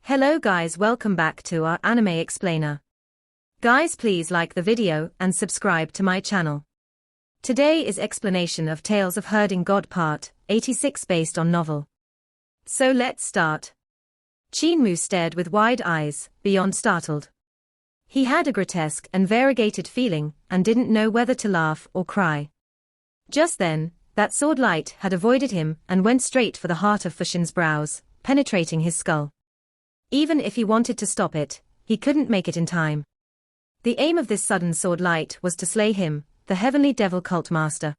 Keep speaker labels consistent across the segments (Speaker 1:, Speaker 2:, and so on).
Speaker 1: Hello guys, welcome back to our anime explainer. Guys, please like the video and subscribe to my channel. Today is explanation of Tales of Herding God Part 86 based on novel. So let's start. Qin Mu stared with wide eyes, beyond startled. He had a grotesque and variegated feeling and didn't know whether to laugh or cry. Just then, that sword light had avoided him and went straight for the heart of Fushin's brows, penetrating his skull. Even if he wanted to stop it, he couldn't make it in time. The aim of this sudden sword light was to slay him, the heavenly devil cult master.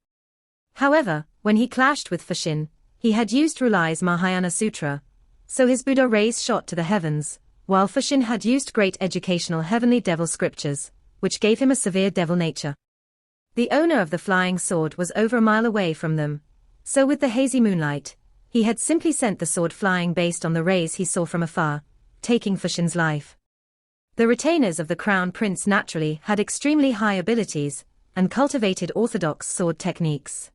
Speaker 1: However, when he clashed with Fushin, he had used Rulai's Mahayana Sutra, so his Buddha rays shot to the heavens, while Fushin had used great educational heavenly devil scriptures, which gave him a severe devil nature. The owner of the flying sword was over a mile away from them, so with the hazy moonlight, he had simply sent the sword flying based on the rays he saw from afar, taking Fushin's life. The retainers of the Crown Prince naturally had extremely high abilities, and cultivated orthodox sword techniques.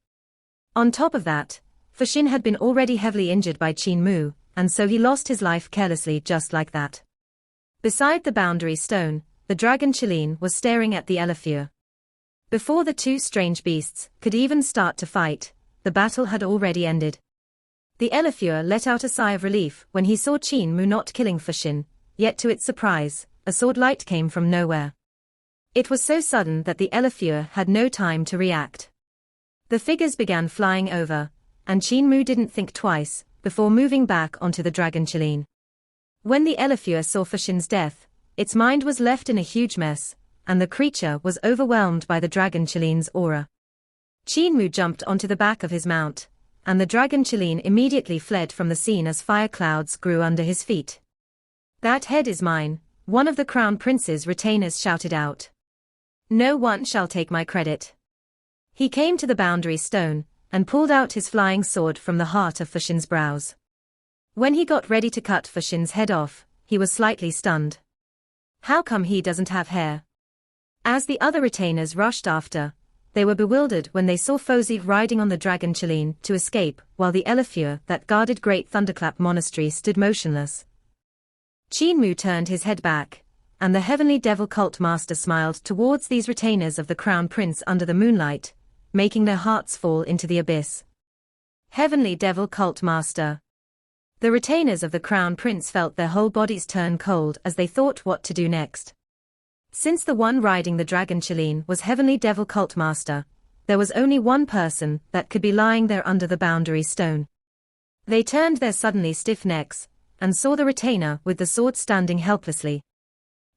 Speaker 1: On top of that, Fushin had been already heavily injured by Qin Mu, and so he lost his life carelessly just like that. Beside the boundary stone, the dragon Qilin was staring at the Eleph. Before the two strange beasts could even start to fight, the battle had already ended. The Eleph let out a sigh of relief when he saw Qin Mu not killing Fushin, yet to its surprise, a sword light came from nowhere. It was so sudden that the Eleph had no time to react. The figures began flying over, and Qin Mu didn't think twice before moving back onto the dragon Qilin. When the Eleph saw Fushin's death, its mind was left in a huge mess, and the creature was overwhelmed by the dragon Qilin's aura. Qin Mu jumped onto the back of his mount, and the dragon Qilin immediately fled from the scene as fire clouds grew under his feet. "That head is mine," one of the crown prince's retainers shouted out. "No one shall take my credit." He came to the boundary stone, and pulled out his flying sword from the heart of Fushin's brows. When he got ready to cut Fushin's head off, he was slightly stunned. How come he doesn't have hair? As the other retainers rushed after, they were bewildered when they saw Fushin riding on the dragon Qilin to escape, while the Eleph that guarded Great Thunderclap Monastery stood motionless. Qin Mu turned his head back, and the heavenly devil cult master smiled towards these retainers of the crown prince under the moonlight, making their hearts fall into the abyss. Heavenly devil cult master. The retainers of the crown prince felt their whole bodies turn cold as they thought what to do next. Since the one riding the dragon Qilin was heavenly devil cult master, there was only one person that could be lying there under the boundary stone. They turned their suddenly stiff necks, and saw the retainer with the sword standing helplessly.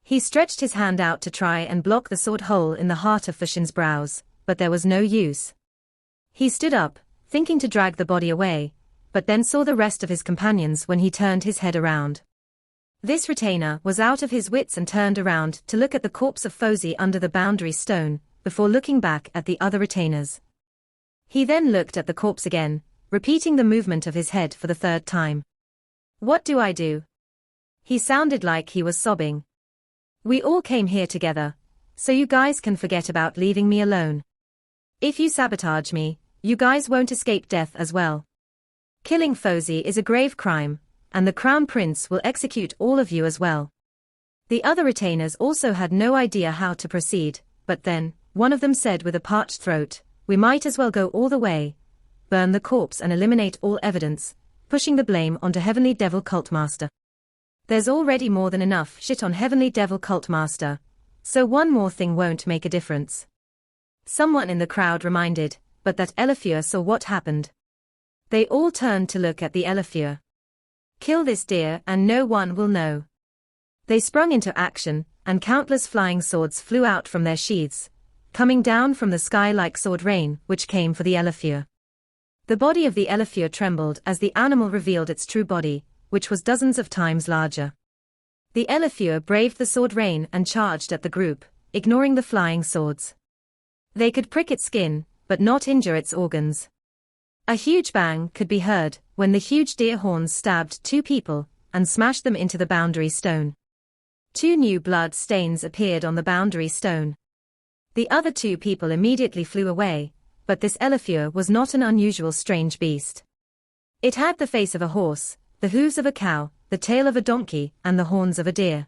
Speaker 1: He stretched his hand out to try and block the sword hole in the heart of Fushin's brows, but there was no use. He stood up, thinking to drag the body away, but then saw the rest of his companions when he turned his head around. This retainer was out of his wits and turned around to look at the corpse of Fushin under the boundary stone, before looking back at the other retainers. He then looked at the corpse again, repeating the movement of his head for the third time. "What do I do?" He sounded like he was sobbing. "We all came here together, so you guys can forget about leaving me alone. If you sabotage me, you guys won't escape death as well. Killing Fushin is a grave crime, and the crown prince will execute all of you as well." The other retainers also had no idea how to proceed, but then, one of them said with a parched throat, "We might as well go all the way, burn the corpse and eliminate all evidence," pushing the blame onto heavenly devil cult master. There's already more than enough shit on heavenly devil cult master, so one more thing won't make a difference. Someone in the crowd reminded, but that Eleph saw what happened. They all turned to look at the Eleph. "Kill this deer and no one will know." They sprung into action, and countless flying swords flew out from their sheaths, coming down from the sky like sword rain which came for the Eleph. The body of the Eleph trembled as the animal revealed its true body, which was dozens of times larger. The Eleph braved the sword rain and charged at the group, ignoring the flying swords. They could prick its skin, but not injure its organs. A huge bang could be heard when the huge deer horns stabbed two people and smashed them into the boundary stone. Two new blood stains appeared on the boundary stone. The other two people immediately flew away, but this Eleph was not an unusual strange beast. It had the face of a horse, the hooves of a cow, the tail of a donkey, and the horns of a deer.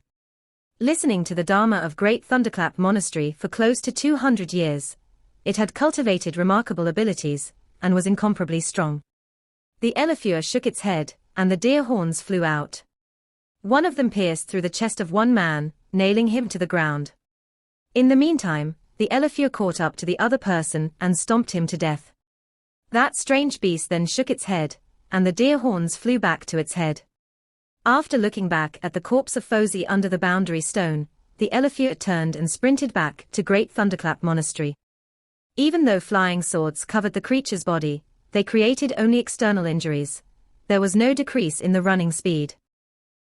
Speaker 1: Listening to the Dharma of Great Thunderclap Monastery for close to 200 years, it had cultivated remarkable abilities, and was incomparably strong. The Eleph shook its head, and the deer horns flew out. One of them pierced through the chest of one man, nailing him to the ground. In the meantime, the Eleph caught up to the other person and stomped him to death. That strange beast then shook its head, and the deer horns flew back to its head. After looking back at the corpse of Fushin under the boundary stone, the Eleph turned and sprinted back to Great Thunderclap Monastery. Even though flying swords covered the creature's body, they created only external injuries. There was no decrease in the running speed.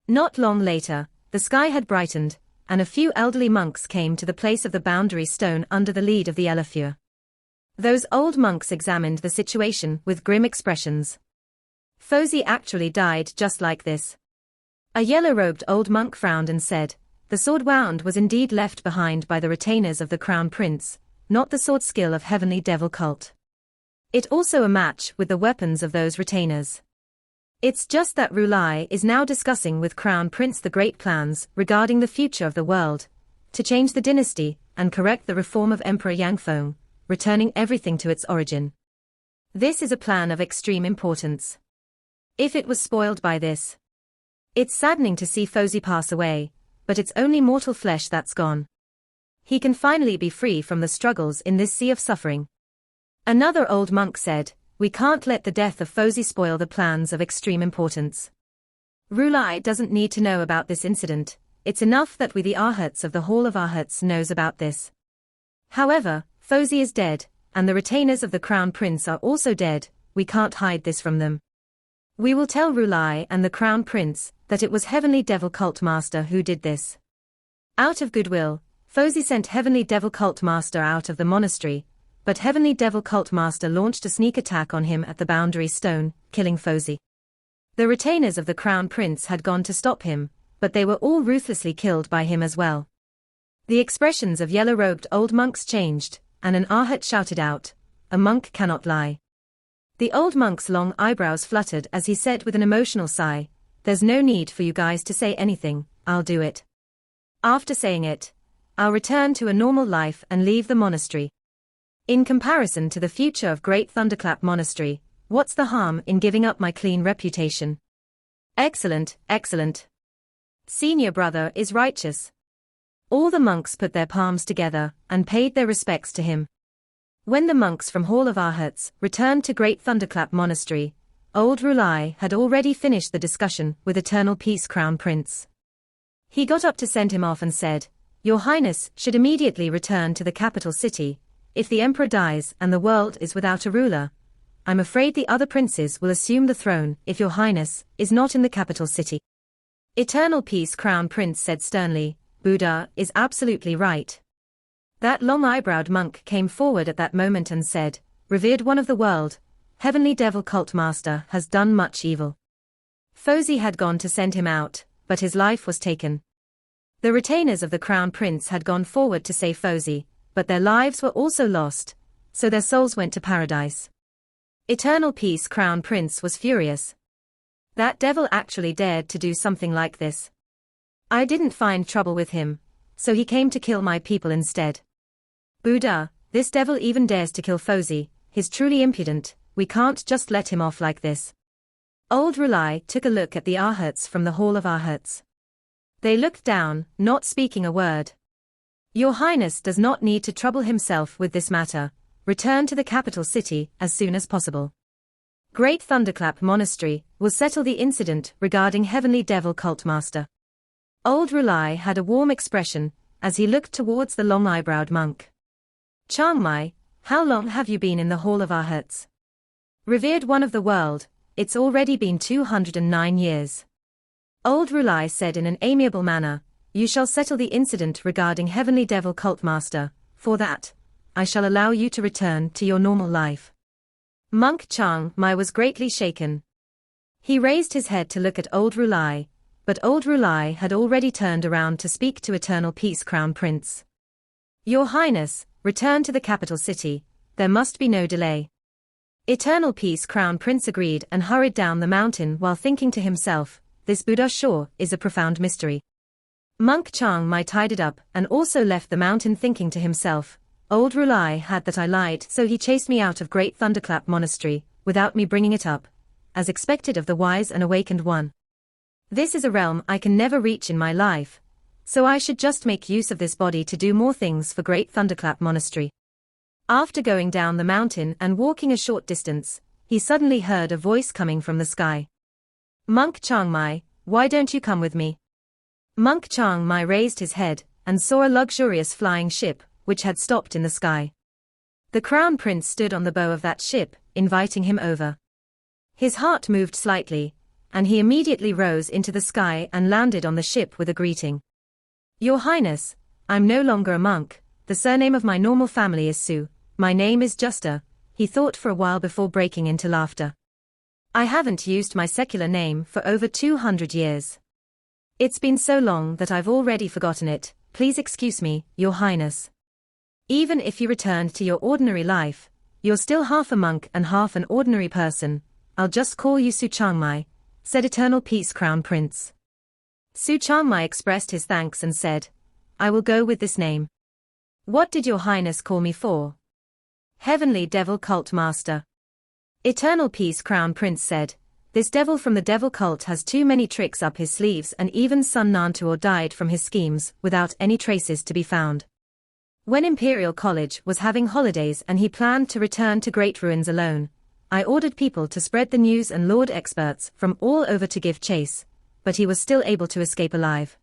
Speaker 1: Not long later, the sky had brightened, and a few elderly monks came to the place of the boundary stone under the lead of the Eleph. Those old monks examined the situation with grim expressions. Fushin actually died just like this. A yellow-robed old monk frowned and said, "The sword wound was indeed left behind by the retainers of the Crown Prince, not the sword skill of Heavenly Devil cult. It also a match with the weapons of those retainers. It's just that Rulai is now discussing with Crown Prince the great plans regarding the future of the world, to change the dynasty and correct the reform of Emperor Yangfong, returning everything to its origin. This is a plan of extreme importance. If it was spoiled by this, it's saddening to see Fushin pass away, but it's only mortal flesh that's gone. He can finally be free from the struggles in this sea of suffering." Another old monk said, "We can't let the death of Fushin spoil the plans of extreme importance. Rulai doesn't need to know about this incident, it's enough that we the Arhats of the Hall of Arhats knows about this. However, Fushin is dead, and the retainers of the Crown Prince are also dead, we can't hide this from them. We will tell Rulai and the Crown Prince that it was Heavenly Devil Cult Master who did this." Out of goodwill, Fushin sent Heavenly Devil Cult Master out of the monastery, but Heavenly Devil Cult Master launched a sneak attack on him at the boundary stone, killing Fushin. The retainers of the Crown Prince had gone to stop him, but they were all ruthlessly killed by him as well. The expressions of yellow-robed old monks changed, and an Arhat shouted out, "A monk cannot lie." The old monk's long eyebrows fluttered as he said with an emotional sigh, "There's no need for you guys to say anything, I'll do it. After saying it, I'll return to a normal life and leave the monastery. In comparison to the future of Great Thunderclap Monastery, what's the harm in giving up my clean reputation?" "Excellent, excellent. Senior brother is righteous." All the monks put their palms together and paid their respects to him. When the monks from Hall of Arhats returned to Great Thunderclap Monastery, old Rulai had already finished the discussion with Eternal Peace Crown Prince. He got up to send him off and said, "Your Highness should immediately return to the capital city. If the Emperor dies and the world is without a ruler, I'm afraid the other princes will assume the throne if Your Highness is not in the capital city." Eternal Peace Crown Prince said sternly, "Buddha is absolutely right." That long-eyebrowed monk came forward at that moment and said, "Revered one of the world, Heavenly Devil Cult Master has done much evil. Fushin had gone to send him out, but his life was taken. The retainers of the Crown Prince had gone forward to save Fushin, but their lives were also lost, so their souls went to paradise." Eternal Peace Crown Prince was furious. That devil actually dared to do something like this. I didn't find trouble with him, so he came to kill my people instead. Buddha, this devil even dares to kill Fushin, he's truly impudent, we can't just let him off like this. Old Rulai took a look at the Arhats from the Hall of Arhats. They looked down, not speaking a word. "Your Highness does not need to trouble himself with this matter, return to the capital city as soon as possible. Great Thunderclap Monastery will settle the incident regarding Heavenly Devil Cult Master." Old Rulai had a warm expression as he looked towards the long-eyebrowed monk. "Chiang how long have you been in the Hall of Arhats?" "Revered one of the world, it's already been 209 years. Old Rulai said in an amiable manner, "You shall settle the incident regarding Heavenly Devil Cult Master, for that, I shall allow you to return to your normal life." Monk Chiang Mai was greatly shaken. He raised his head to look at Old Rulai, but Old Rulai had already turned around to speak to Eternal Peace Crown Prince. "Your Highness, return to the capital city, there must be no delay." Eternal Peace Crown Prince agreed and hurried down the mountain while thinking to himself, this Buddha sure is a profound mystery. Monk Chiang Mai tied it up and also left the mountain thinking to himself, old Rulai had that I lied, so he chased me out of Great Thunderclap Monastery, without me bringing it up, as expected of the wise and awakened one. This is a realm I can never reach in my life, so I should just make use of this body to do more things for Great Thunderclap Monastery. After going down the mountain and walking a short distance, he suddenly heard a voice coming from the sky. Monk Chiang Mai, why don't you come with me? Monk Chiang Mai raised his head and saw a luxurious flying ship, which had stopped in the sky. The crown prince stood on the bow of that ship, inviting him over. His heart moved slightly, and he immediately rose into the sky and landed on the ship with a greeting. Your Highness, I'm no longer a monk, the surname of my normal family is Su, my name is Justa, he thought for a while before breaking into laughter. I haven't used my secular name for over 200 years. It's been so long that I've already forgotten it, please excuse me, Your Highness. Even if you returned to your ordinary life, you're still half a monk and half an ordinary person, I'll just call you Su Chiang Mai, said Eternal Peace Crown Prince. Su Chiang Mai expressed his thanks and said, I will go with this name. What did Your Highness call me for? Heavenly Devil Cult Master. Eternal Peace Crown Prince said, this devil from the devil cult has too many tricks up his sleeves, and even Sun Nantuor died from his schemes without any traces to be found. When Imperial College was having holidays and he planned to return to Great Ruins alone, I ordered people to spread the news and lured experts from all over to give chase, but he was still able to escape alive.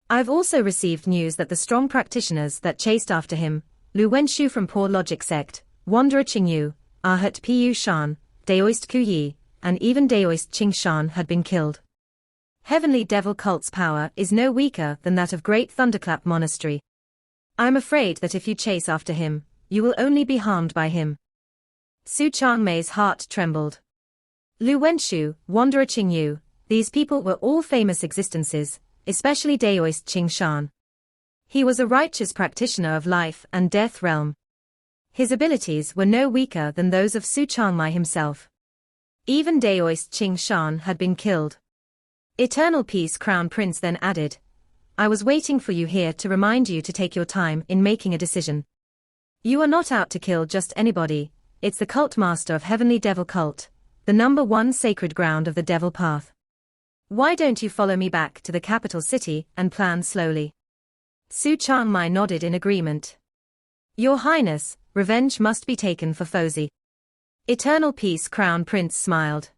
Speaker 1: I've also received news that the strong practitioners that chased after him, Lu Wenshu from Poor Logic Sect, Wanderer Qing Yu, Arhat Pu Shan, Daoist Ku Yi, and even Daoist Qing Shan had been killed. Heavenly Devil Cult's power is no weaker than that of Great Thunderclap Monastery. I'm afraid that if you chase after him, you will only be harmed by him. Su Chiang Mai's heart trembled. Lu Wenshu, Wanderer Qing Yu, these people were all famous existences, especially Daoist Qing Shan. He was a righteous practitioner of life and death realm. His abilities were no weaker than those of Su Chiang Mai himself. Even Daoist Qing Shan had been killed. Eternal Peace Crown Prince then added, I was waiting for you here to remind you to take your time in making a decision. You are not out to kill just anybody, it's the cult master of Heavenly Devil Cult, the #1 sacred ground of the Devil Path. Why don't you follow me back to the capital city and plan slowly? Su Chiang Mai nodded in agreement. Your Highness, revenge must be taken for Fozi. Eternal Peace Crown Prince smiled.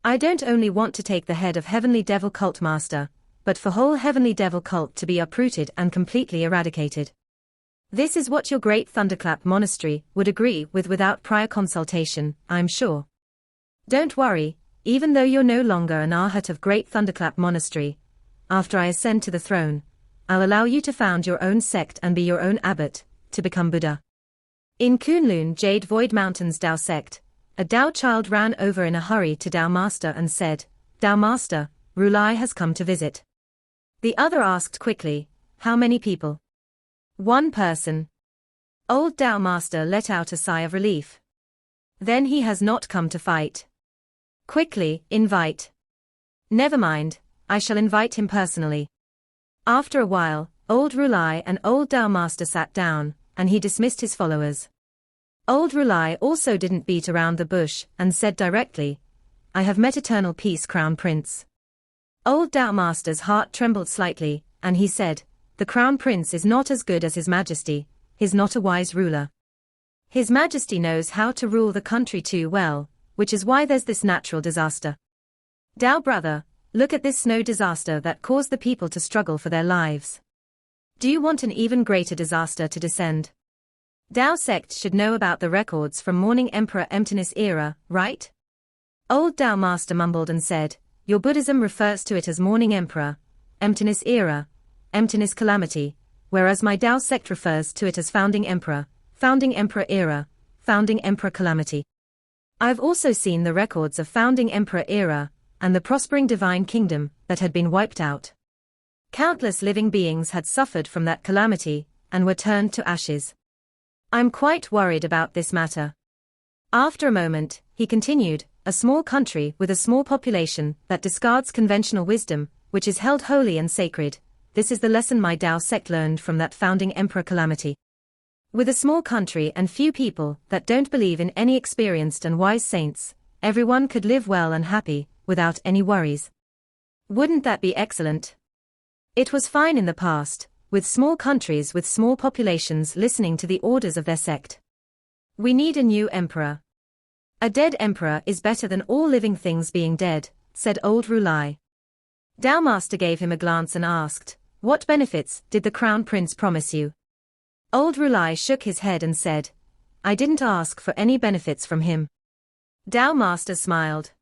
Speaker 1: I don't only want to take the head of Heavenly Devil Cult Master, but for whole Heavenly Devil Cult to be uprooted and completely eradicated. This is what your Great Thunderclap Monastery would agree with without prior consultation, I'm sure. Don't worry, even though you're no longer an Arhat of Great Thunderclap Monastery, after I ascend to the throne, I'll allow you to found your own sect and be your own abbot, to become Buddha. In Kunlun Jade Void Mountains Dao sect, a Dao child ran over in a hurry to Dao Master and said, Dao Master, Rulai has come to visit. The other asked quickly, how many people? One person. Old Dao Master let out a sigh of relief. Then he has not come to fight. Quickly, invite. Never mind, I shall invite him personally. After a while, old Rulai and old Dao Master sat down, and he dismissed his followers. Old Rulai also didn't beat around the bush and said directly, I have met Eternal Peace Crown Prince. Old Dao Master's heart trembled slightly, and he said, the Crown Prince is not as good as His Majesty, he's not a wise ruler. His Majesty knows how to rule the country too well, which is why there's this natural disaster. Dao brother, look at this snow disaster that caused the people to struggle for their lives. Do you want an even greater disaster to descend? Dao sect should know about the records from Morning Emperor Emptiness era, right? Old Dao Master mumbled and said, your Buddhism refers to it as Morning Emperor, Emptiness era, Emptiness calamity, whereas my Dao sect refers to it as Founding Emperor era, Founding Emperor calamity. I've also seen the records of Founding Emperor era, and the prospering divine kingdom that had been wiped out. Countless living beings had suffered from that calamity, and were turned to ashes. I'm quite worried about this matter. After a moment, he continued, a small country with a small population that discards conventional wisdom, which is held holy and sacred. This is the lesson my Dao sect learned from that founding emperor calamity. With a small country and few people that don't believe in any experienced and wise saints, everyone could live well and happy, without any worries. Wouldn't that be excellent? It was fine in the past, with small countries with small populations listening to the orders of their sect. We need a new emperor. A dead emperor is better than all living things being dead, said old Rulai. Dao Master gave him a glance and asked, "What benefits did the Crown Prince promise you?" Old Rulai shook his head and said, "I didn't ask for any benefits from him." Dao Master smiled.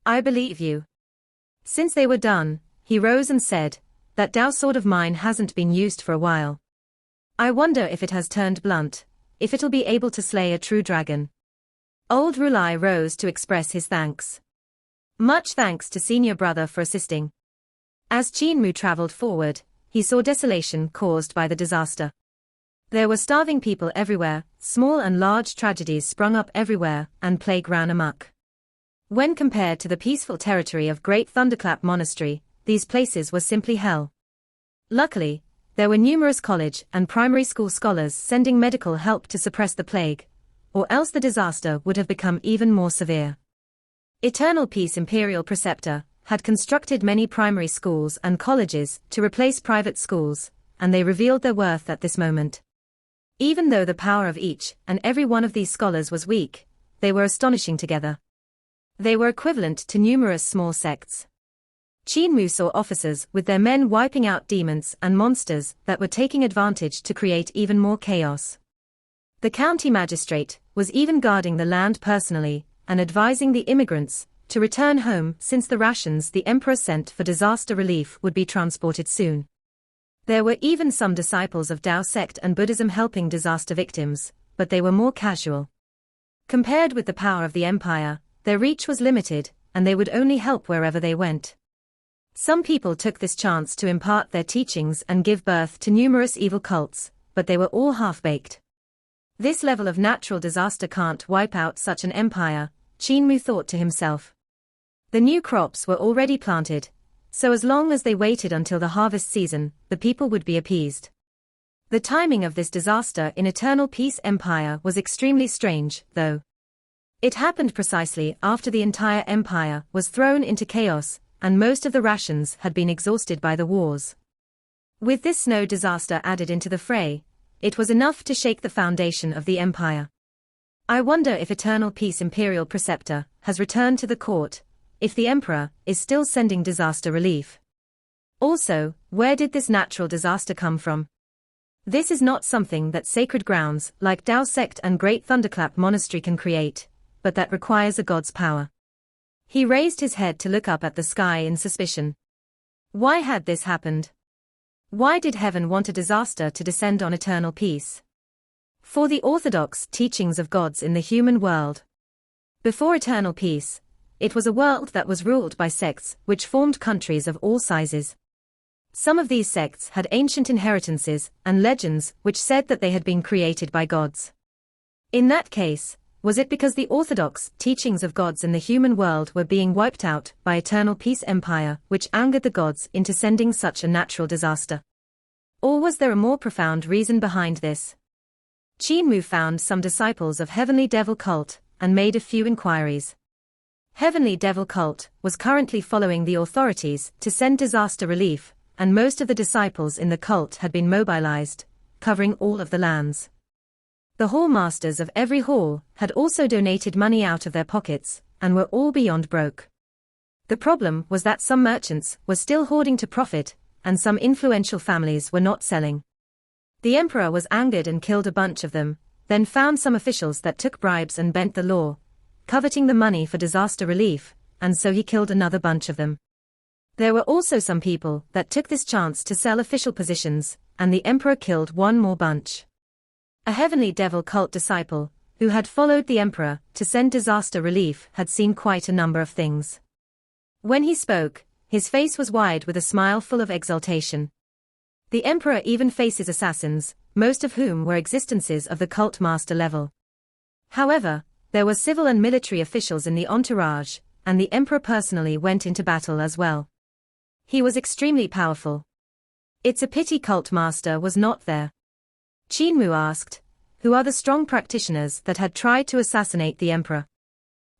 Speaker 1: "I believe you." Since they were done, he rose and said, "That Dao sword of mine hasn't been used for a while. I wonder if it has turned blunt, if it'll be able to slay a true dragon." Old Rulai rose to express his thanks. Much thanks to senior brother for assisting. As Qin Mu traveled forward, he saw desolation caused by the disaster. There were starving people everywhere, small and large tragedies sprung up everywhere, and plague ran amok. When compared to the peaceful territory of Great Thunderclap Monastery, these places were simply hell. Luckily, there were numerous college and primary school scholars sending medical help to suppress the plague, or else the disaster would have become even more severe. Eternal Peace Imperial Preceptor had constructed many primary schools and colleges to replace private schools, and they revealed their worth at this moment. Even though the power of each and every one of these scholars was weak, they were astonishing together. They were equivalent to numerous small sects. Qin Mu saw officers with their men wiping out demons and monsters that were taking advantage to create even more chaos. The county magistrate was even guarding the land personally and advising the immigrants to return home since the rations the emperor sent for disaster relief would be transported soon. There were even some disciples of Dao sect and Buddhism helping disaster victims, but they were more casual. Compared with the power of the empire, their reach was limited, and they would only help wherever they went. Some people took this chance to impart their teachings and give birth to numerous evil cults, but they were all half-baked. This level of natural disaster can't wipe out such an empire, Qin Mu thought to himself. The new crops were already planted, so as long as they waited until the harvest season, the people would be appeased. The timing of this disaster in Eternal Peace Empire was extremely strange, though. It happened precisely after the entire empire was thrown into chaos, and most of the rations had been exhausted by the wars. With this snow disaster added into the fray, it was enough to shake the foundation of the empire. I wonder if Eternal Peace Imperial Preceptor has returned to the court, if the emperor is still sending disaster relief. Also, where did this natural disaster come from? This is not something that sacred grounds like Dao sect and Great Thunderclap Monastery can create, but that requires a god's power. He raised his head to look up at the sky in suspicion. Why had this happened? Why did heaven want a disaster to descend on eternal peace? For the orthodox teachings of gods in the human world. Before eternal peace, it was a world that was ruled by sects which formed countries of all sizes. Some of these sects had ancient inheritances and legends which said that they had been created by gods. In that case, was it because the orthodox teachings of gods in the human world were being wiped out by Eternal Peace Empire which angered the gods into sending such a natural disaster? Or was there a more profound reason behind this? Qin Mu found some disciples of Heavenly Devil Cult and made a few inquiries. Heavenly Devil Cult was currently following the authorities to send disaster relief, and most of the disciples in the cult had been mobilized, covering all of the lands. The hall masters of every hall had also donated money out of their pockets, and were all beyond broke. The problem was that some merchants were still hoarding to profit, and some influential families were not selling. The emperor was angered and killed a bunch of them, then found some officials that took bribes and bent the law, coveting the money for disaster relief, and so he killed another bunch of them. There were also some people that took this chance to sell official positions, and the emperor killed one more bunch. A Heavenly Devil Cult disciple, who had followed the emperor to send disaster relief, had seen quite a number of things. When he spoke, his face was wide with a smile full of exultation. The emperor even faces assassins, most of whom were existences of the cult master level. However, There were civil and military officials in the entourage, and the emperor personally went into battle as well. He was extremely powerful. It's a pity cult master was not there. Qin Mu asked, who are the strong practitioners that had tried to assassinate the emperor?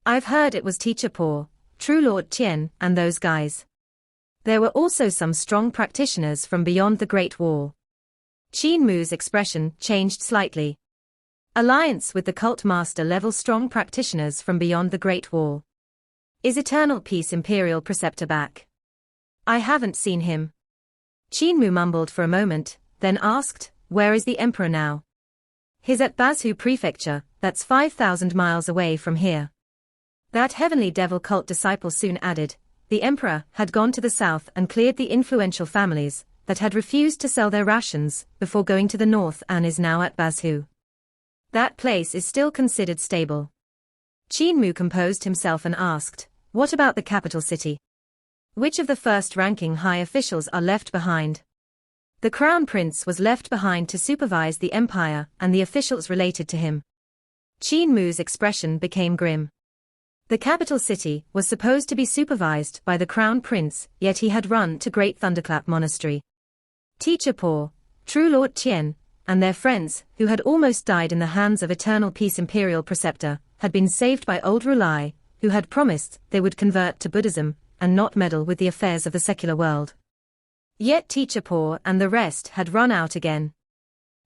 Speaker 1: I've heard it was Teacher Po, True Lord Tian, and those guys. There were also some strong practitioners from beyond the Great Wall. Qin Mu's expression changed slightly. Alliance with the cult master level strong practitioners from beyond the Great Wall. Is Eternal Peace Imperial Preceptor back? I haven't seen him. Qin Mu mumbled for a moment, then asked, where is the emperor now? He's at Bazu Prefecture, that's 5,000 miles away from here. That heavenly devil cult disciple soon added, the emperor had gone to the south and cleared the influential families that had refused to sell their rations before going to the north and is now at Bazu. That place is still considered stable. Qin Mu composed himself and asked, what about the capital city? Which of the first-ranking high officials are left behind? The crown prince was left behind to supervise the empire and the officials related to him. Qin Mu's expression became grim. The capital city was supposed to be supervised by the crown prince, yet he had run to Great Thunderclap Monastery. Teacher Po, True Lord Tian, and their friends, who had almost died in the hands of Eternal Peace Imperial Preceptor, had been saved by old Rulai, who had promised they would convert to Buddhism and not meddle with the affairs of the secular world. Yet Teacher Po and the rest had run out again.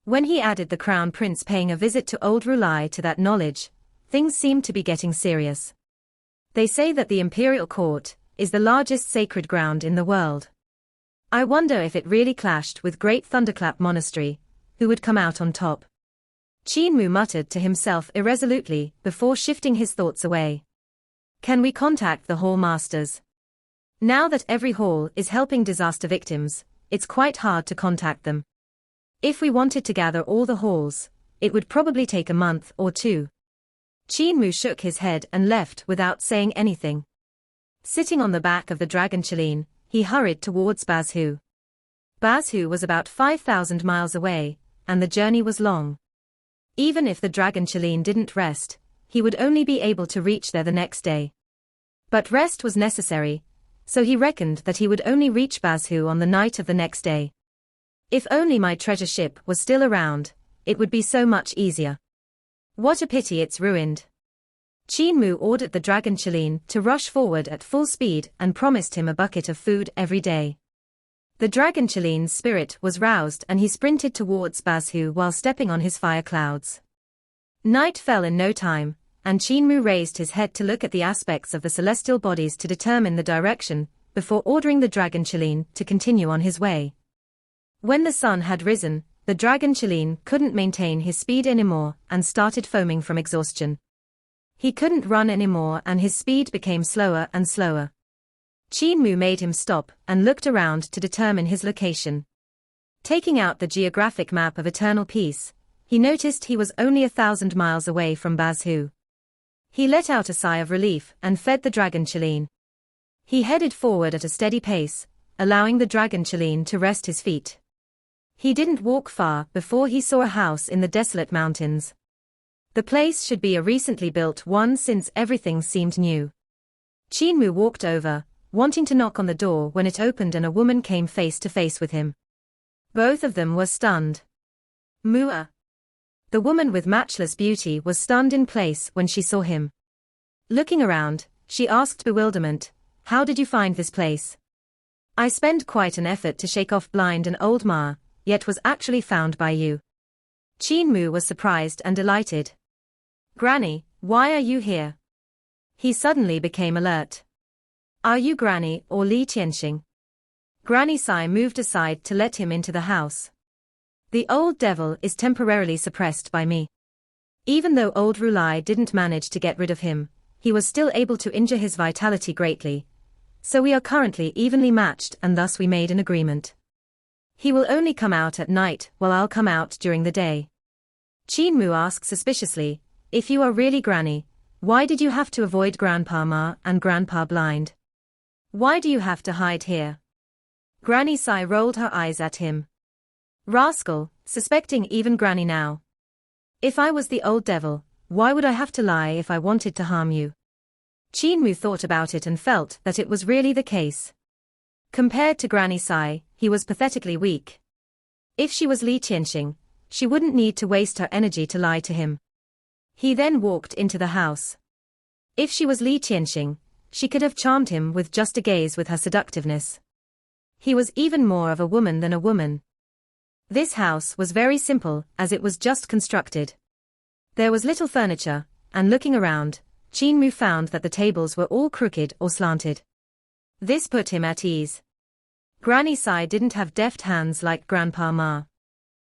Speaker 1: When he added the crown prince paying a visit to old Rulai to that knowledge, things seemed to be getting serious. They say that the imperial court is the largest sacred ground in the world. I wonder if it really clashed with Great Thunderclap Monastery, who would come out on top. Qin Mu muttered to himself irresolutely before shifting his thoughts away. Can we contact the hall masters? Now that every hall is helping disaster victims, it's quite hard to contact them. If we wanted to gather all the halls, it would probably take a month or two. Qin Mu shook his head and left without saying anything. Sitting on the back of the Dragon Chileen, he hurried towards Bazu. Bazu was about 5,000 miles away, and the journey was long. Even if the Dragon Chileen didn't rest, he would only be able to reach there the next day. But rest was necessary, so he reckoned that he would only reach Bazu on the night of the next day. If only my treasure ship was still around, it would be so much easier. What a pity it's ruined. Qin Mu ordered the Dragon Chileen to rush forward at full speed and promised him a bucket of food every day. The Dragon Chileen's spirit was roused and he sprinted towards Bazu while stepping on his fire clouds. Night fell in no time, and Qin Mu raised his head to look at the aspects of the celestial bodies to determine the direction, before ordering the Dragon Chileen to continue on his way. When the sun had risen, the Dragon Chileen couldn't maintain his speed anymore and started foaming from exhaustion. He couldn't run anymore and his speed became slower and slower. Qin Mu made him stop and looked around to determine his location. Taking out the geographic map of Eternal Peace, he noticed he was only 1,000 miles away from Bazu. He let out a sigh of relief and fed the Dragon Chileen. He headed forward at a steady pace, allowing the Dragon Chileen to rest his feet. He didn't walk far before he saw a house in the desolate mountains. The place should be a recently built one since everything seemed new. Qin Mu walked over, wanting to knock on the door when it opened and a woman came face to face with him. Both of them were stunned. Mua. The woman with matchless beauty was stunned in place when she saw him. Looking around, she asked bewilderment, "How did you find this place?" "I spent quite an effort to shake off blind and old Ma, yet was actually found by you." Qin Mu was surprised and delighted. "Granny, why are you here?" He suddenly became alert. "Are you Granny or Li Tianxing?" Granny Sai moved aside to let him into the house. "The old devil is temporarily suppressed by me." Even though old Rulai didn't manage to get rid of him, he was still able to injure his vitality greatly. So we are currently evenly matched and thus we made an agreement. He will only come out at night while I'll come out during the day. Qin Mu asked suspiciously, "If you are really Granny, why did you have to avoid Grandpa Ma and Grandpa Blind? Why do you have to hide here?" Granny Sai rolled her eyes at him. Rascal, suspecting even Granny now. "If I was the old devil, Why would I have to lie if I wanted to harm you? Qin Mu thought about it and felt that it was really the case. Compared to Granny Sai, he was pathetically weak. If she was Li Qianxing, she wouldn't need to waste her energy to lie to him. He then walked into the house. If she was Li Qianxing, she could have charmed him with just a gaze with her seductiveness. He was even more of a woman than a woman. This house was very simple, as it was just constructed. There was little furniture, and looking around, Qin Mu found that the tables were all crooked or slanted. This put him at ease. Granny Sai didn't have deft hands like Grandpa Ma.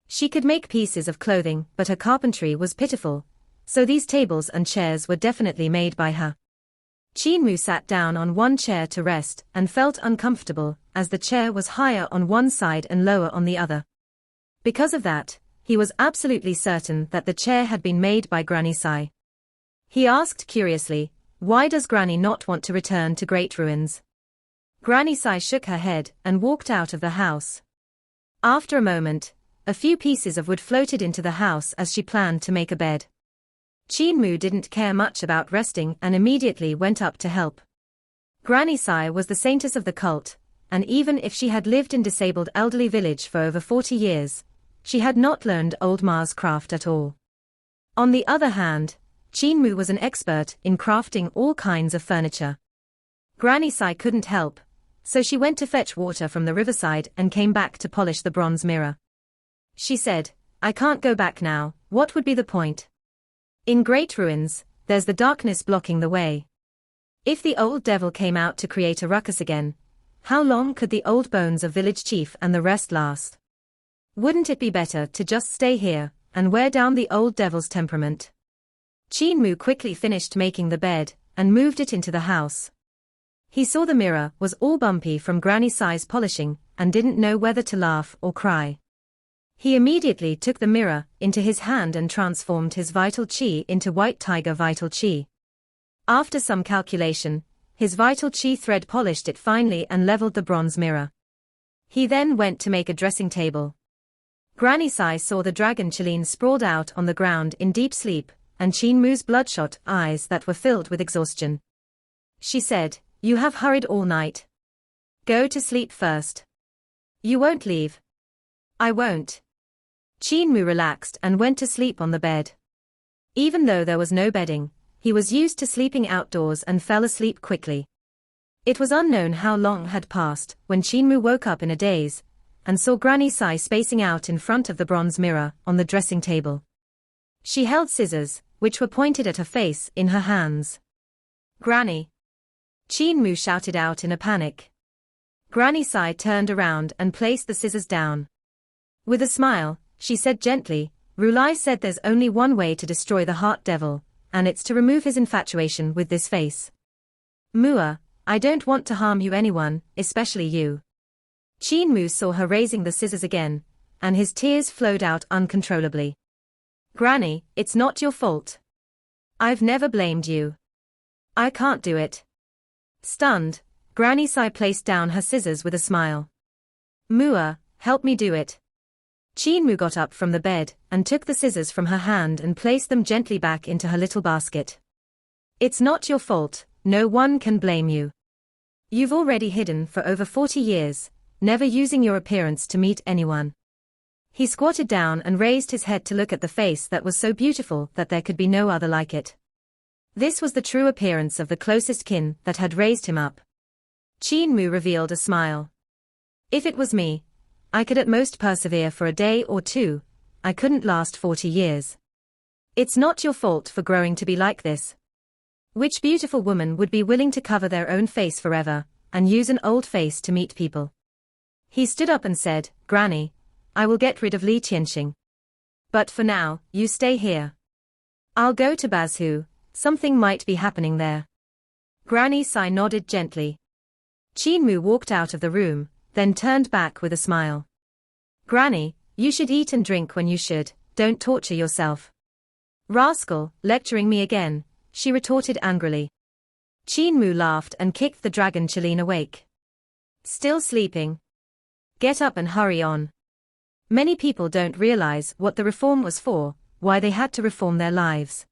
Speaker 1: She could make pieces of clothing, but her carpentry was pitiful, so these tables and chairs were definitely made by her. Qin Mu sat down on one chair to rest and felt uncomfortable, as the chair was higher on one side and lower on the other. Because of that, he was absolutely certain that the chair had been made by Granny Sai. He asked curiously, why does Granny not want to return to Great Ruins? Granny Sai shook her head and walked out of the house. After a moment, a few pieces of wood floated into the house as she planned to make a bed. Qin Mu didn't care much about resting and immediately went up to help. Granny Sai was the saintess of the cult, and even if she had lived in disabled elderly village for over 40 years, she had not learned old Ma's craft at all. On the other hand, Qin Mu was an expert in crafting all kinds of furniture. Granny Sai couldn't help, so she went to fetch water from the riverside and came back to polish the bronze mirror. She said, I can't go back now, what would be the point? In Great Ruins, there's the darkness blocking the way. If the old devil came out to create a ruckus again, how long could the old bones of village chief and the rest last? Wouldn't it be better to just stay here and wear down the old devil's temperament? Qin Mu quickly finished making the bed and moved it into the house. He saw the mirror was all bumpy from Granny Sai's polishing and didn't know whether to laugh or cry. He immediately took the mirror into his hand and transformed his vital qi into white tiger vital qi. After some calculation, his vital qi thread polished it finely and leveled the bronze mirror. He then went to make a dressing table. Granny Sai saw the dragon Qilin sprawled out on the ground in deep sleep, and Qin Mu's bloodshot eyes that were filled with exhaustion. She said, You have hurried all night. Go to sleep first. You won't leave. I won't. Qin Mu relaxed and went to sleep on the bed. Even though there was no bedding, he was used to sleeping outdoors and fell asleep quickly. It was unknown how long had passed when Qin Mu woke up in a daze and saw Granny Sai spacing out in front of the bronze mirror on the dressing table. She held scissors, which were pointed at her face, in her hands. Granny! Qin Mu shouted out in a panic. Granny Sai turned around and placed the scissors down. With a smile, she said gently, Rulai said there's only one way to destroy the heart devil, and it's to remove his infatuation with this face. Mua, I don't want to harm you anyone, especially you. Qin Mu saw her raising the scissors again, and his tears flowed out uncontrollably. Granny, it's not your fault. I've never blamed you. I can't do it. Stunned, Granny Sai placed down her scissors with a smile. Mua, help me do it. Qin Mu got up from the bed and took the scissors from her hand and placed them gently back into her little basket. It's not your fault, no one can blame you. You've already hidden for over 40 years, never using your appearance to meet anyone. He squatted down and raised his head to look at the face that was so beautiful that there could be no other like it. This was the true appearance of the closest kin that had raised him up. Qin Mu revealed a smile. If it was me, I could at most persevere for a day or two, I couldn't last 40 years. It's not your fault for growing to be like this. Which beautiful woman would be willing to cover their own face forever, and use an old face to meet people? He stood up and said, Granny, I will get rid of Li Qianxing. But for now, you stay here. I'll go to Bazu, something might be happening there. Granny Sai nodded gently. Qin Mu walked out of the room, then turned back with a smile. Granny, you should eat and drink when you should, don't torture yourself. Rascal, lecturing me again, she retorted angrily. Qin Mu laughed and kicked the dragon Qilin awake. Still sleeping? Get up and hurry on. Many people don't realize what the reform was for, why they had to reform their lives.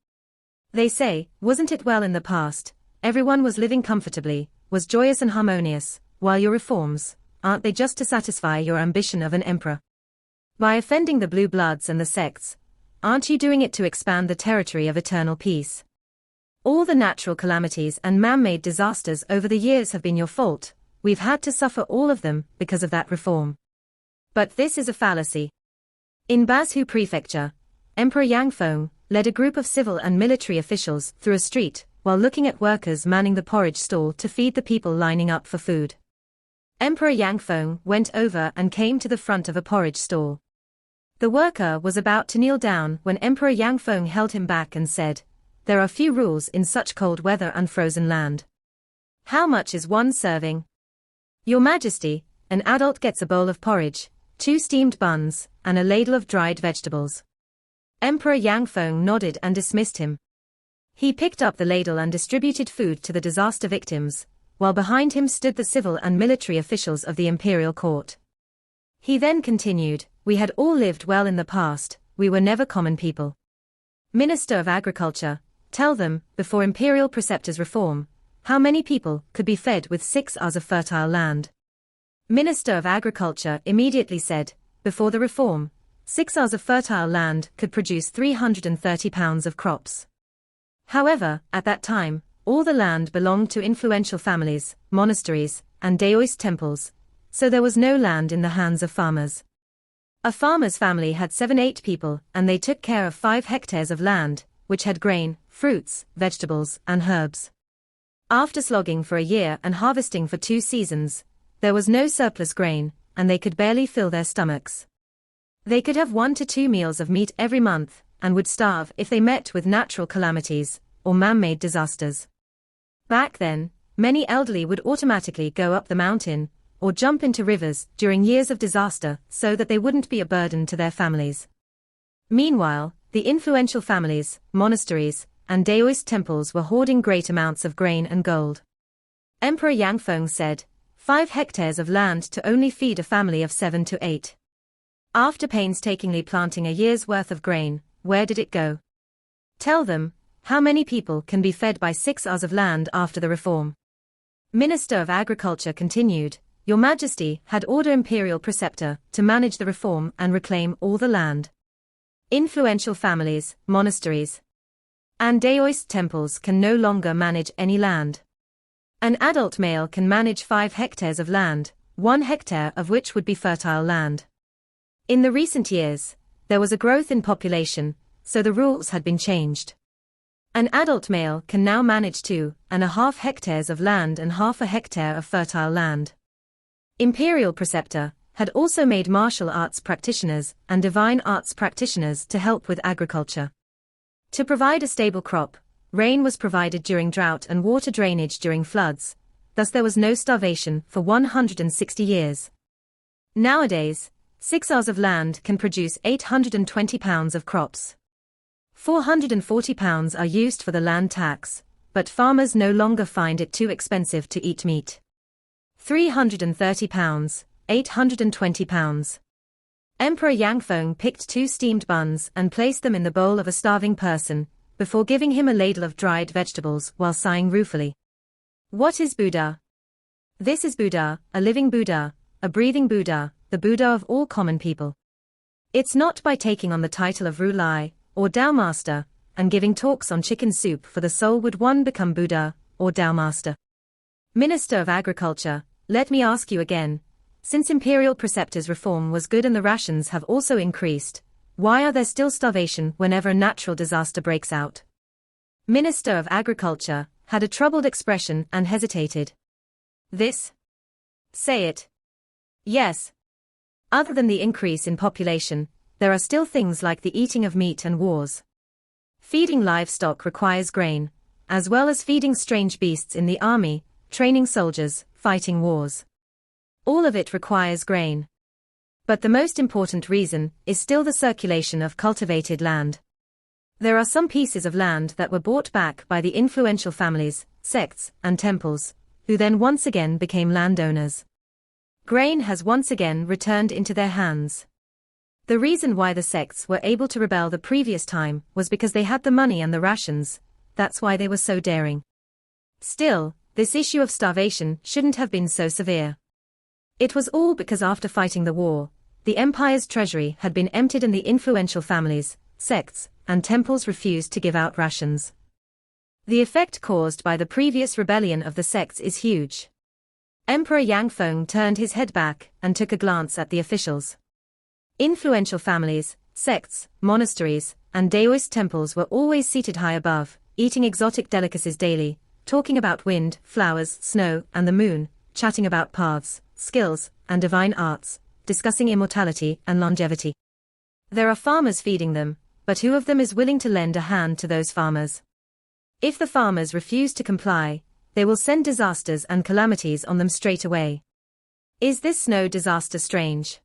Speaker 1: They say, wasn't it well in the past, everyone was living comfortably, was joyous and harmonious, while your reforms, aren't they just to satisfy your ambition of an emperor? By offending the blue bloods and the sects, aren't you doing it to expand the territory of eternal peace? All the natural calamities and man-made disasters over the years have been your fault, we've had to suffer all of them because of that reform. But this is a fallacy. In Bazu Prefecture, Emperor Yangfong led a group of civil and military officials through a street while looking at workers manning the porridge stall to feed the people lining up for food. Emperor Yangfong went over and came to the front of a porridge stall. The worker was about to kneel down when Emperor Yangfong held him back and said, "There are few rules in such cold weather and frozen land. How much is one serving?" "Your Majesty, an adult gets a bowl of porridge, 2 steamed buns, and a ladle of dried vegetables." Emperor Yangfong nodded and dismissed him. He picked up the ladle and distributed food to the disaster victims, while behind him stood the civil and military officials of the imperial court. He then continued, "We had all lived well in the past, we were never common people. Minister of Agriculture, tell them, before imperial preceptor's reform, how many people could be fed with 6 hours of fertile land?" Minister of Agriculture immediately said, before the reform, 6 hours of fertile land could produce 330 pounds of crops. However, at that time, all the land belonged to influential families, monasteries, and Daoist temples, so there was no land in the hands of farmers. A farmer's family had 7-8 people, and they took care of 5 hectares of land, which had grain, fruits, vegetables, and herbs. After slogging for a year and harvesting for 2 seasons, there was no surplus grain, and they could barely fill their stomachs. They could have 1 to 2 meals of meat every month, and would starve if they met with natural calamities, or man-made disasters. Back then, many elderly would automatically go up the mountain, or jump into rivers during years of disaster so that they wouldn't be a burden to their families. Meanwhile, the influential families, monasteries, and Daoist temples were hoarding great amounts of grain and gold. Emperor Yangfong said, 5 hectares of land to only feed a family of 7 to 8. After painstakingly planting a year's worth of grain, where did it go? Tell them, how many people can be fed by 6 hours of land after the reform? Minister of Agriculture continued, "Your Majesty had ordered imperial preceptor to manage the reform and reclaim all the land. Influential families, monasteries, and Daoist temples can no longer manage any land. An adult male can manage 5 hectares of land, 1 hectare of which would be fertile land. In the recent years, there was a growth in population, so the rules had been changed. An adult male can now manage 2.5 hectares of land and half a hectare of fertile land." Imperial preceptor had also made martial arts practitioners and divine arts practitioners to help with agriculture. To provide a stable crop, rain was provided during drought and water drainage during floods, thus there was no starvation for 160 years. Nowadays, 6 hours of land can produce 820 pounds of crops. 440 pounds are used for the land tax, but farmers no longer find it too expensive to eat meat. 330 pounds, 820 pounds. Emperor Yangfong picked 2 steamed buns and placed them in the bowl of a starving person, before giving him a ladle of dried vegetables while sighing ruefully. What is Buddha? This is Buddha, a living Buddha, a breathing Buddha, the Buddha of all common people. It's not by taking on the title of Rulai, or Tao Master, and giving talks on chicken soup for the soul would one become Buddha, or Tao Master. Minister of Agriculture, let me ask you again, since imperial preceptor's reform was good and the rations have also increased, why are there still starvation whenever a natural disaster breaks out? Minister of Agriculture had a troubled expression and hesitated. This? Say it. Yes. Other than the increase in population, there are still things like the eating of meat and wars. Feeding livestock requires grain, as well as feeding strange beasts in the army, training soldiers, fighting wars. All of it requires grain. But the most important reason is still the circulation of cultivated land. There are some pieces of land that were bought back by the influential families, sects, and temples, who then once again became landowners. Grain has once again returned into their hands. The reason why the sects were able to rebel the previous time was because they had the money and the rations, that's why they were so daring. Still, this issue of starvation shouldn't have been so severe. It was all because after fighting the war, the empire's treasury had been emptied and the influential families, sects, and temples refused to give out rations. The effect caused by the previous rebellion of the sects is huge. Emperor Yangfong turned his head back and took a glance at the officials. Influential families, sects, monasteries, and Daoist temples were always seated high above, eating exotic delicacies daily, talking about wind, flowers, snow, and the moon, chatting about paths, skills, and divine arts, discussing immortality and longevity. There are farmers feeding them, but who of them is willing to lend a hand to those farmers? If the farmers refuse to comply, they will send disasters and calamities on them straight away. Is this snow disaster strange?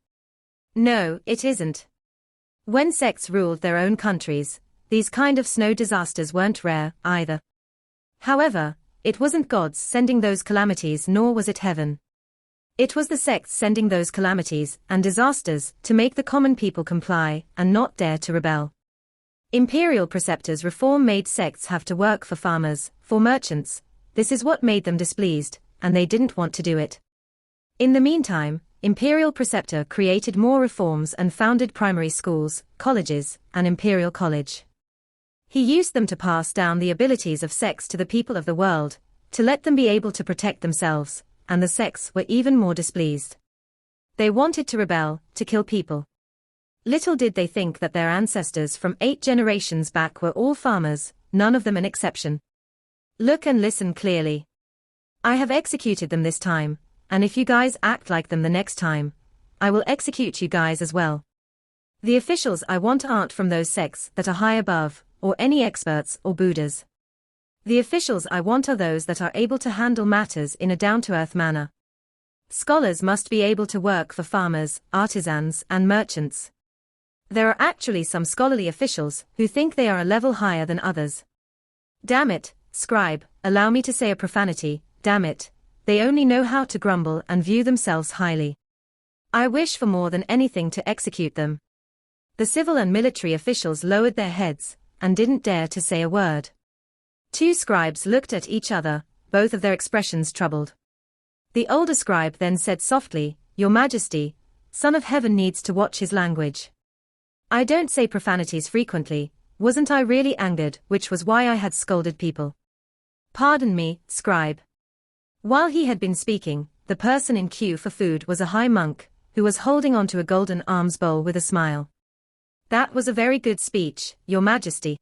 Speaker 1: No, it isn't. When sects ruled their own countries, these kind of snow disasters weren't rare, either. However, it wasn't gods sending those calamities, nor was it heaven. It was the sects sending those calamities and disasters to make the common people comply and not dare to rebel. Imperial preceptors' reform made sects have to work for farmers, for merchants. This is what made them displeased, and they didn't want to do it. In the meantime, Imperial preceptor created more reforms and founded primary schools, colleges, and Imperial College. He used them to pass down the abilities of sects to the people of the world, to let them be able to protect themselves, and the sects were even more displeased. They wanted to rebel, to kill people. Little did they think that their ancestors from 8 generations back were all farmers, none of them an exception. Look and listen clearly. I have executed them this time, and if you guys act like them the next time, I will execute you guys as well. The officials I want aren't from those sects that are high above, or any experts or Buddhas. The officials I want are those that are able to handle matters in a down-to-earth manner. Scholars must be able to work for farmers, artisans, and merchants. There are actually some scholarly officials who think they are a level higher than others. Damn it, scribe, allow me to say a profanity, damn it, they only know how to grumble and view themselves highly. I wish for more than anything to execute them. The civil and military officials lowered their heads and didn't dare to say a word. 2 scribes looked at each other, both of their expressions troubled. The older scribe then said softly, Your Majesty, Son of Heaven needs to watch his language. I don't say profanities frequently, wasn't I really angered, which was why I had scolded people. Pardon me, scribe. While he had been speaking, the person in queue for food was a high monk, who was holding onto a golden alms bowl with a smile. That was a very good speech, Your Majesty.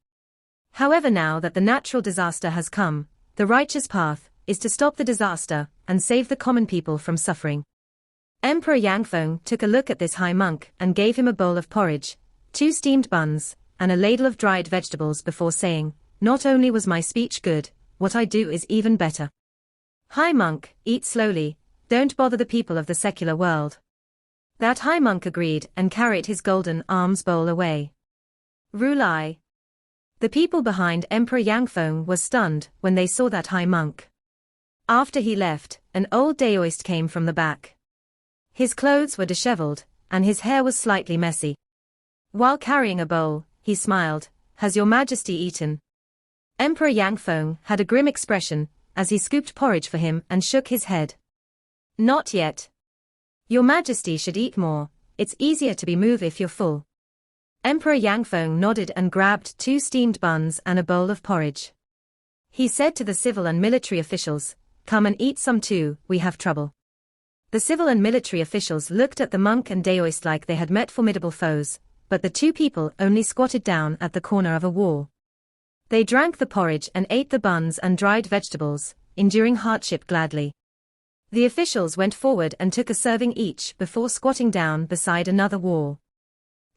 Speaker 1: However, now that the natural disaster has come, the righteous path is to stop the disaster and save the common people from suffering. Emperor Yangfong took a look at this high monk and gave him a bowl of porridge, 2 steamed buns, and a ladle of dried vegetables before saying, Not only was my speech good, what I do is even better. High monk, eat slowly, don't bother the people of the secular world. That high monk agreed and carried his golden alms bowl away. Rulai. The people behind Emperor Yangfong were stunned when they saw that high monk. After he left, an old Daoist came from the back. His clothes were disheveled, and his hair was slightly messy. While carrying a bowl, he smiled, Has Your Majesty eaten? Emperor Yangfong had a grim expression as he scooped porridge for him and shook his head. Not yet. Your Majesty should eat more, it's easier to be moved if you're full. Emperor Yangfong nodded and grabbed 2 steamed buns and a bowl of porridge. He said to the civil and military officials, Come and eat some too, we have trouble. The civil and military officials looked at the monk and Daoist like they had met formidable foes, but the 2 people only squatted down at the corner of a wall. They drank the porridge and ate the buns and dried vegetables, enduring hardship gladly. The officials went forward and took a serving each before squatting down beside another wall.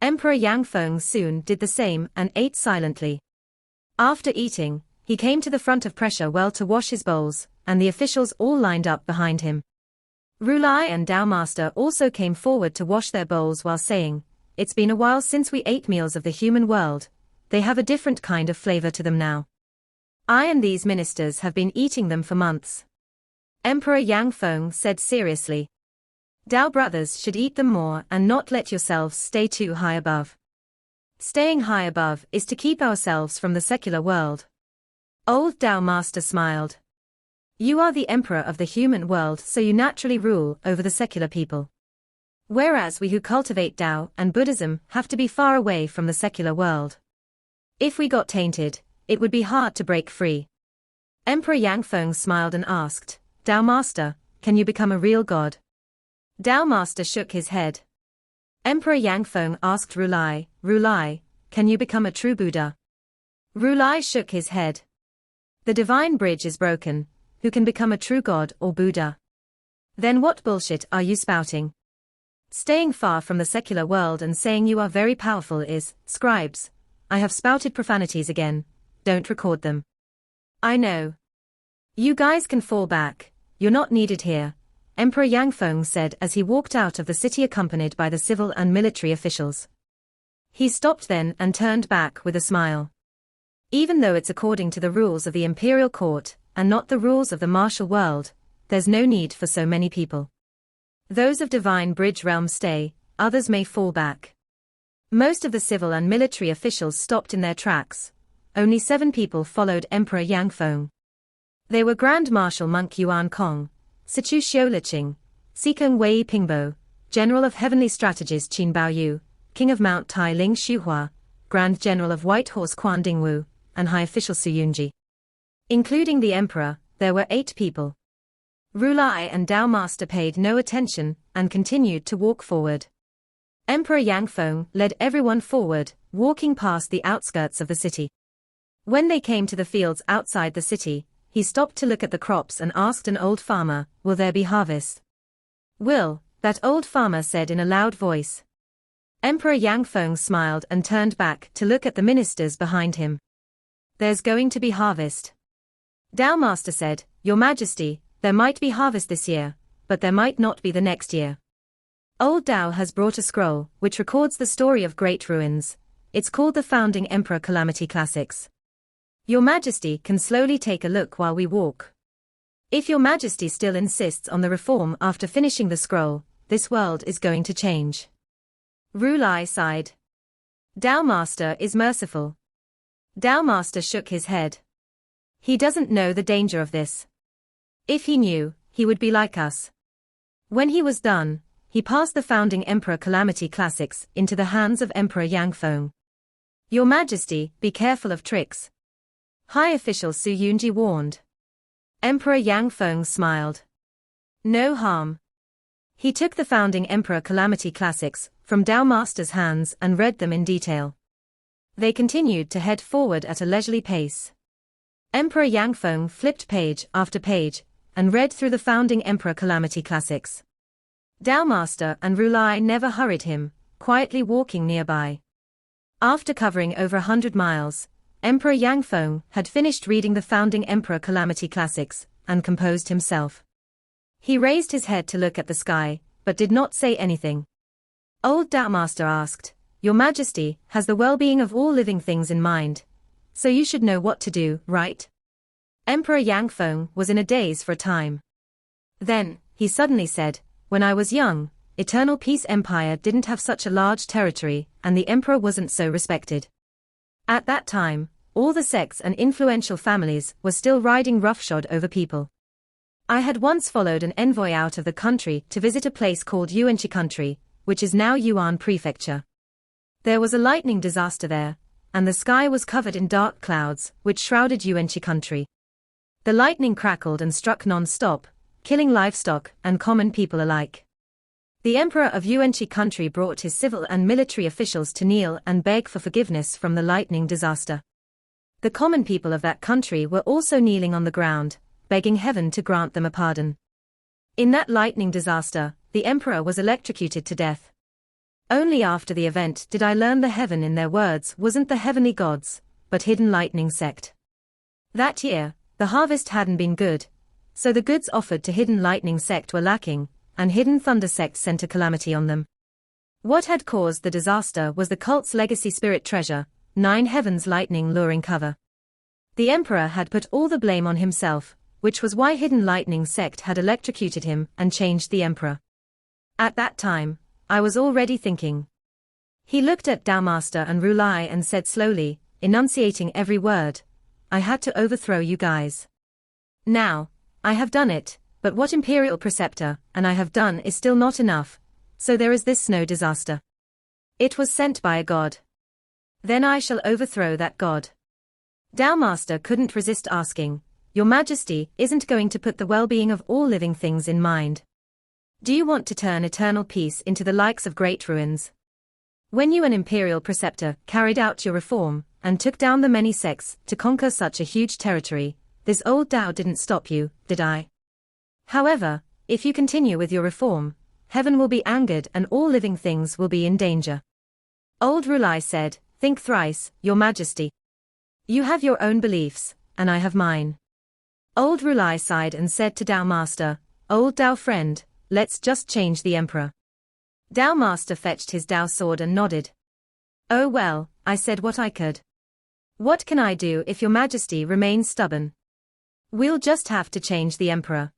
Speaker 1: Emperor Yangfong soon did the same and ate silently. After eating, he came to the front of pressure well to wash his bowls, and the officials all lined up behind him. Rulai and Dao Master also came forward to wash their bowls while saying, It's been a while since we ate meals of the human world, they have a different kind of flavor to them now. I and these ministers have been eating them for months. Emperor Yangfong said seriously. Dao brothers should eat them more and not let yourselves stay too high above. Staying high above is to keep ourselves from the secular world. Old Dao Master smiled. You are the emperor of the human world, so you naturally rule over the secular people. Whereas we who cultivate Dao and Buddhism have to be far away from the secular world. If we got tainted, it would be hard to break free. Emperor Yangfong smiled and asked, Dao Master, can you become a real god? Dao Master shook his head. Emperor Yangfong asked Rulai, Rulai, can you become a true Buddha? Rulai shook his head. The divine bridge is broken. Who can become a true god or Buddha? Then what bullshit are you spouting? Staying far from the secular world and saying you are very powerful is, scribes. I have spouted profanities again. Don't record them. I know. You guys can fall back. You're not needed here, Emperor Yangfong said as he walked out of the city accompanied by the civil and military officials. He stopped then and turned back with a smile. Even though it's according to the rules of the imperial court, and not the rules of the martial world, there's no need for so many people. Those of Divine Bridge realm stay, others may fall back. Most of the civil and military officials stopped in their tracks. Only 7 people followed Emperor Yangfong. They were Grand Marshal Monk Yuan Kong, Sichu Xiuliqing, Sikeng Wei Pingbo, General of Heavenly Strategies Qin Baoyu, King of Mount Tai Ling Xuhua, Grand General of White Horse Quan Dingwu, and High Official Su Yunji. Including the Emperor, there were 8 people. Rulai and Dao Master paid no attention and continued to walk forward. Emperor Yangfong led everyone forward, walking past the outskirts of the city. When they came to the fields outside the city, he stopped to look at the crops and asked an old farmer, will there be harvest? Will, that old farmer said in a loud voice. Emperor Yangfong smiled and turned back to look at the ministers behind him. There's going to be harvest. Dao Master said, Your Majesty, there might be harvest this year, but there might not be the next year. Old Dao has brought a scroll, which records the story of great ruins. It's called the Founding Emperor Calamity Classics. Your Majesty can slowly take a look while we walk. If Your Majesty still insists on the reform after finishing the scroll, this world is going to change. Rulai sighed. Dao Master is merciful. Dao Master shook his head. He doesn't know the danger of this. If he knew, he would be like us. When he was done, he passed the Founding Emperor Calamity Classics into the hands of Emperor Yangfong. Your Majesty, be careful of tricks. High Official Su Yunji warned. Emperor Yangfong smiled. No harm. He took the Founding Emperor Calamity Classics from Dao Master's hands and read them in detail. They continued to head forward at a leisurely pace. Emperor Yangfong flipped page after page and read through the Founding Emperor Calamity Classics. Dao Master and Rulai never hurried him, quietly walking nearby. After covering over 100 miles, Emperor Yangfong had finished reading the Founding Emperor Calamity Classics and composed himself. He raised his head to look at the sky, but did not say anything. Old Dao Master asked, Your Majesty has the well-being of all living things in mind, so you should know what to do, right? Emperor Yangfong was in a daze for a time. Then, he suddenly said, When I was young, Eternal Peace Empire didn't have such a large territory, and the emperor wasn't so respected. At that time, all the sects and influential families were still riding roughshod over people. I had once followed an envoy out of the country to visit a place called Yuanqi Country, which is now Yuan Prefecture. There was a lightning disaster there, and the sky was covered in dark clouds, which shrouded Yuanqi Country. The lightning crackled and struck non-stop, killing livestock and common people alike. The emperor of Yuanqi Country brought his civil and military officials to kneel and beg for forgiveness from the lightning disaster. The common people of that country were also kneeling on the ground, begging heaven to grant them a pardon. In that lightning disaster, the emperor was electrocuted to death. Only after the event did I learn the heaven in their words wasn't the heavenly gods, but hidden lightning sect. That year, the harvest hadn't been good, so the goods offered to hidden lightning sect were lacking, and hidden thunder sect sent a calamity on them. What had caused the disaster was the cult's legacy spirit treasure, 9 heavens lightning luring cover. The emperor had put all the blame on himself, which was why hidden lightning sect had electrocuted him and changed the emperor. At that time, I was already thinking. He looked at Dao Master and Rulai and said slowly, enunciating every word, I had to overthrow you guys. Now, I have done it, but what Imperial Preceptor and I have done is still not enough, so there is this snow disaster. It was sent by a god. Then I shall overthrow that god. Dao Master couldn't resist asking, Your Majesty isn't going to put the well-being of all living things in mind. Do you want to turn eternal peace into the likes of great ruins? When you, an Imperial Preceptor, carried out your reform, and took down the many sects to conquer such a huge territory, this old Dao didn't stop you, did I? However, if you continue with your reform, heaven will be angered and all living things will be in danger. Old Rulai said, Think thrice, Your Majesty. You have your own beliefs, and I have mine. Old Rulai sighed and said to Dao Master, Old Dao friend, let's just change the Emperor. Dao Master fetched his Dao sword and nodded. Oh well, I said what I could. What can I do if Your Majesty remains stubborn? We'll just have to change the Emperor.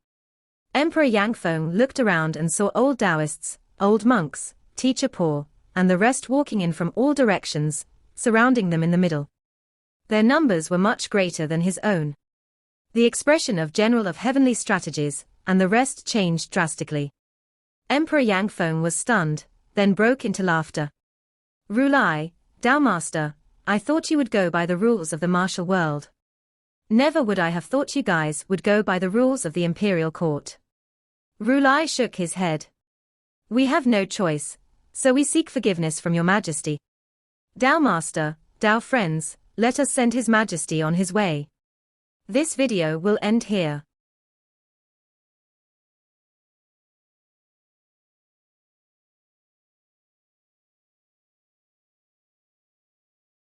Speaker 1: Emperor Yangfong looked around and saw old Daoists, old monks, teacher Paul, and the rest walking in from all directions, surrounding them in the middle. Their numbers were much greater than his own. The expression of General of Heavenly Strategies, and the rest changed drastically. Emperor Yangfong was stunned, then broke into laughter. Rulai, Dao Master, I thought you would go by the rules of the martial world. Never would I have thought you guys would go by the rules of the Imperial Court. Rulai shook his head. We have no choice, so we seek forgiveness from Your Majesty. Dao Master, Dao friends, let us send His Majesty on his way. This video will end here.